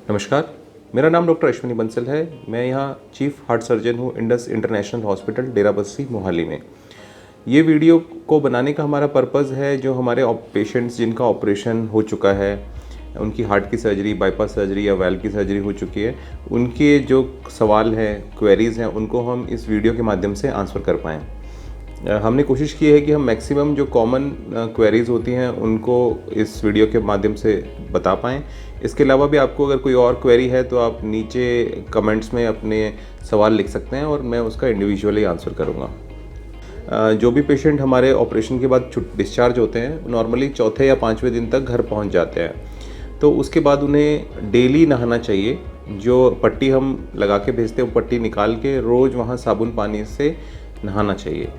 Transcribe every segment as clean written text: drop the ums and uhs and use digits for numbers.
नमस्कार, मेरा नाम डॉक्टर अश्विनी बंसल है। मैं यहाँ चीफ हार्ट सर्जन हूँ Indus international hospital Derabassi Mohali में। ये वीडियो को बनाने का हमारा पर्पज़ है, जो हमारे पेशेंट्स जिनका ऑपरेशन हो चुका है, उनकी हार्ट की सर्जरी, बाईपास सर्जरी या वाल्व की सर्जरी हो चुकी है, उनके जो सवाल हैं, क्वेरीज़ हैं, उनको हम इस वीडियो के माध्यम से आंसर कर पाएँ। हमने कोशिश की है कि हम मैक्सिमम जो कॉमन क्वेरीज़ होती हैं उनको इस वीडियो के माध्यम से बता पाएँ। इसके अलावा भी आपको अगर कोई और क्वेरी है तो आप नीचे कमेंट्स में अपने सवाल लिख सकते हैं और मैं उसका इंडिविजुअली आंसर करूँगा। जो भी पेशेंट हमारे ऑपरेशन के बाद डिस्चार्ज होते हैं, नॉर्मली चौथे या 5वें दिन तक घर पहुँच जाते हैं। तो उसके बाद उन्हें डेली नहाना चाहिए। जो पट्टी हम लगा के भेजते हैं वो पट्टी निकाल के रोज़ वहाँ साबुन पानी से नहाना चाहिए।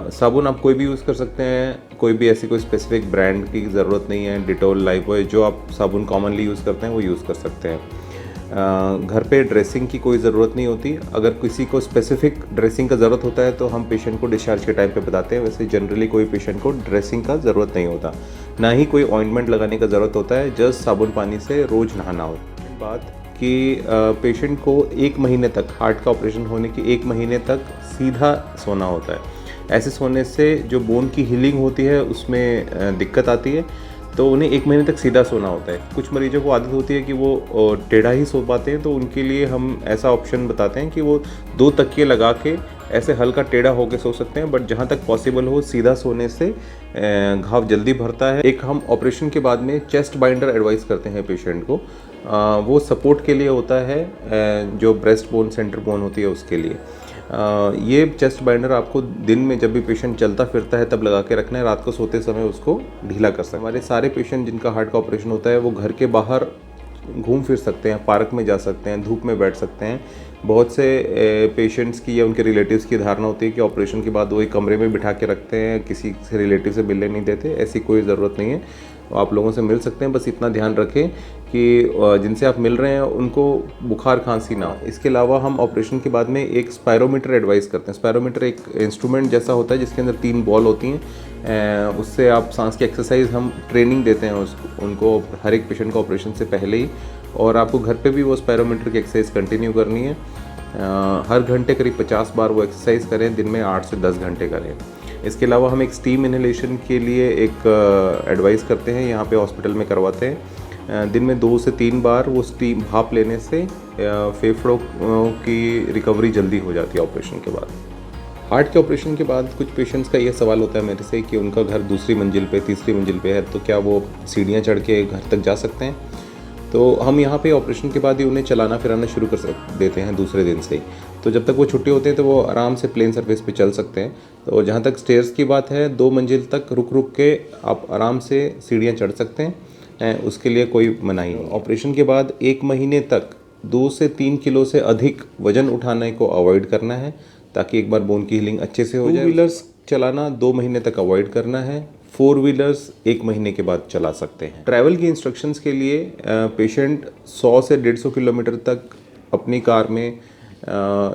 साबुन आप कोई भी यूज़ कर सकते हैं, कोई भी ऐसी कोई स्पेसिफिक ब्रांड की ज़रूरत नहीं है। डिटोल, लाइफबॉय, जो आप साबुन कॉमनली यूज़ करते हैं वो यूज़ कर सकते हैं। घर पे ड्रेसिंग की कोई ज़रूरत नहीं होती। अगर किसी को स्पेसिफिक ड्रेसिंग का ज़रूरत होता है तो हम पेशेंट को डिस्चार्ज के टाइम पे बताते हैं। वैसे जनरली कोई पेशेंट को ड्रेसिंग का ज़रूरत नहीं होता, ना ही कोई ऑइंटमेंट लगाने का ज़रूरत होता है। जस्ट साबुन पानी से रोज़ नहाना होता है। बात कि पेशेंट को 1 महीने तक, हार्ट का ऑपरेशन होने के 1 महीने तक सीधा सोना होता है। ऐसे सोने से जो बोन की हीलिंग होती है उसमें दिक्कत आती है, तो उन्हें 1 महीने तक सीधा सोना होता है। कुछ मरीजों को आदत होती है कि वो टेढ़ा ही सो पाते हैं, तो उनके लिए हम ऐसा ऑप्शन बताते हैं कि वो 2 तकिए लगा के ऐसे हल्का टेढ़ा होकर सो सकते हैं। बट जहाँ तक पॉसिबल हो, सीधा सोने से घाव जल्दी भरता है। एक हम ऑपरेशन के बाद में चेस्ट बाइंडर एडवाइस करते हैं पेशेंट को। वो सपोर्ट के लिए होता है, जो ब्रेस्ट बोन, सेंटर बोन होती है उसके लिए। ये चेस्ट बाइंडर आपको दिन में जब भी पेशेंट चलता फिरता है तब लगा के रखना है। रात को सोते समय उसको ढीला कर सकते हैं। हमारे सारे पेशेंट जिनका हार्ट का ऑपरेशन होता है वो घर के बाहर घूम फिर सकते हैं, पार्क में जा सकते हैं, धूप में बैठ सकते हैं। बहुत से पेशेंट्स की या उनके रिलेटिव्स की धारणा होती है कि ऑपरेशन के बाद वो एक कमरे में बिठा के रखते हैं, किसी से रिलेटिव से मिलने नहीं देते। ऐसी कोई ज़रूरत नहीं है, आप लोगों से मिल सकते हैं। बस इतना ध्यान रखें कि जिनसे आप मिल रहे हैं उनको बुखार खांसी ना हो। इसके अलावा हम ऑपरेशन के बाद में एक स्पायरोमीटर एडवाइस करते हैं। स्पायरोमीटर एक इंस्ट्रूमेंट जैसा होता है जिसके अंदर 3 बॉल होती हैं। उससे आप सांस की एक्सरसाइज हम ट्रेनिंग देते हैं उनको हर एक पेशेंट को ऑपरेशन से पहले ही। और आपको घर पे भी वो स्पायरोमीटर की एक्सरसाइज कंटिन्यू करनी है। हर घंटे करीब 50 बार वो एक्सरसाइज करें, दिन में 8 से 10 घंटे करें। इसके अलावा हम एक स्टीम इनहेलेशन के लिए एक एडवाइस करते हैं, यहाँ पे हॉस्पिटल में करवाते हैं। दिन में 2 से 3 बार वो स्टीम भाप लेने से फेफड़ों की रिकवरी जल्दी हो जाती है ऑपरेशन के बाद। हार्ट के ऑपरेशन के बाद कुछ पेशेंट्स का ये सवाल होता है मेरे से कि उनका घर दूसरी मंजिल पे, तीसरी मंजिल पे है, तो क्या वो सीढ़ियाँ चढ़ के घर तक जा सकते हैं? तो हम यहाँ पे ऑपरेशन के बाद ही उन्हें चलाना फिराना शुरू कर देते हैं दूसरे दिन से ही। तो जब तक वो छुट्टी होते हैं तो वो आराम से प्लेन सरफेस पे चल सकते हैं। तो जहाँ तक स्टेयर्स की बात है, 2 मंजिल तक रुक रुक के आप आराम से सीढ़ियाँ चढ़ सकते हैं, उसके लिए कोई मनाही नहीं। ऑपरेशन के बाद 1 महीने तक 2 से 3 किलो से अधिक वजन उठाने को अवॉइड करना है, ताकि एक बार बोन की हीलिंग अच्छे से हो जाए। 2 व्हीलर्स चलाना 2 महीने तक अवॉइड करना है। 4 व्हीलर्स 1 महीने के बाद चला सकते हैं। ट्रैवल की इंस्ट्रक्शंस के लिए पेशेंट 100 से 150 किलोमीटर तक अपनी कार में,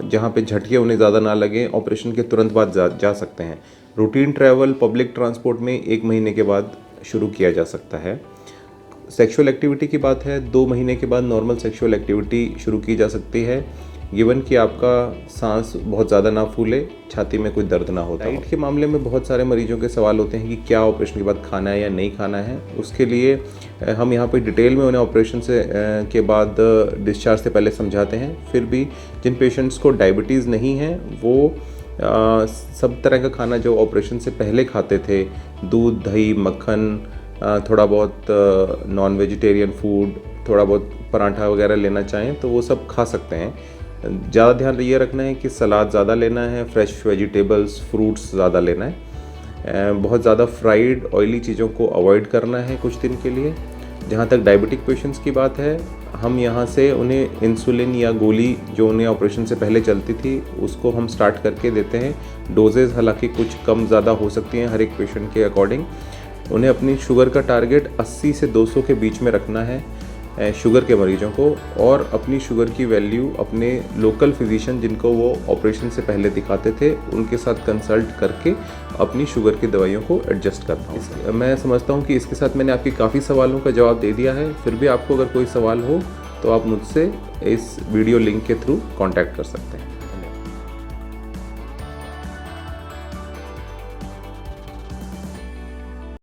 जहाँ पे झटके उन्हें ज़्यादा ना लगे, ऑपरेशन के तुरंत बाद जा सकते हैं। रूटीन ट्रैवल पब्लिक ट्रांसपोर्ट में 1 महीने के बाद शुरू किया जा सकता है। सेक्सुअल एक्टिविटी की बात है, 2 महीने के बाद नॉर्मल सेक्सुअल एक्टिविटी शुरू की जा सकती है, गिवन कि आपका सांस बहुत ज़्यादा ना फूले, छाती में कोई दर्द ना होता। डाइट के मामले में बहुत सारे मरीजों के सवाल होते हैं कि क्या ऑपरेशन के बाद खाना है या नहीं खाना है। उसके लिए हम यहाँ पे डिटेल में उन्हें ऑपरेशन के बाद डिस्चार्ज से पहले समझाते हैं। फिर भी जिन पेशेंट्स को डायबिटीज़ नहीं है वो सब तरह का खाना जो ऑपरेशन से पहले खाते थे, दूध, दही, मक्खन, थोड़ा बहुत नॉन वेजिटेरियन फूड, थोड़ा बहुत पराठा वगैरह लेना चाहें तो वो सब खा सकते हैं। ज़्यादा ध्यान ये रखना है कि सलाद ज़्यादा लेना है, फ्रेश वेजिटेबल्स, फ्रूट्स ज़्यादा लेना है। बहुत ज़्यादा फ्राइड ऑयली चीज़ों को अवॉइड करना है कुछ दिन के लिए। जहाँ तक डायबिटिक पेशेंट्स की बात है, हम यहाँ से उन्हें इंसुलिन या गोली जो उन्हें ऑपरेशन से पहले चलती थी उसको हम स्टार्ट करके देते हैं। डोजेज़ हालांकि कुछ कम ज़्यादा हो सकती हैं हर एक पेशेंट के अकॉर्डिंग। उन्हें अपनी शुगर का टारगेट 80 से 200 के बीच में रखना है शुगर के मरीजों को, और अपनी शुगर की वैल्यू अपने लोकल फिजिशियन जिनको वो ऑपरेशन से पहले दिखाते थे उनके साथ कंसल्ट करके अपनी शुगर की दवाइयों को एडजस्ट करता हूँ। मैं समझता हूँ कि इसके साथ मैंने आपके काफ़ी सवालों का जवाब दे दिया है। फिर भी आपको अगर कोई सवाल हो तो आप मुझसे इस वीडियो लिंक के थ्रू कांटेक्ट कर सकते हैं।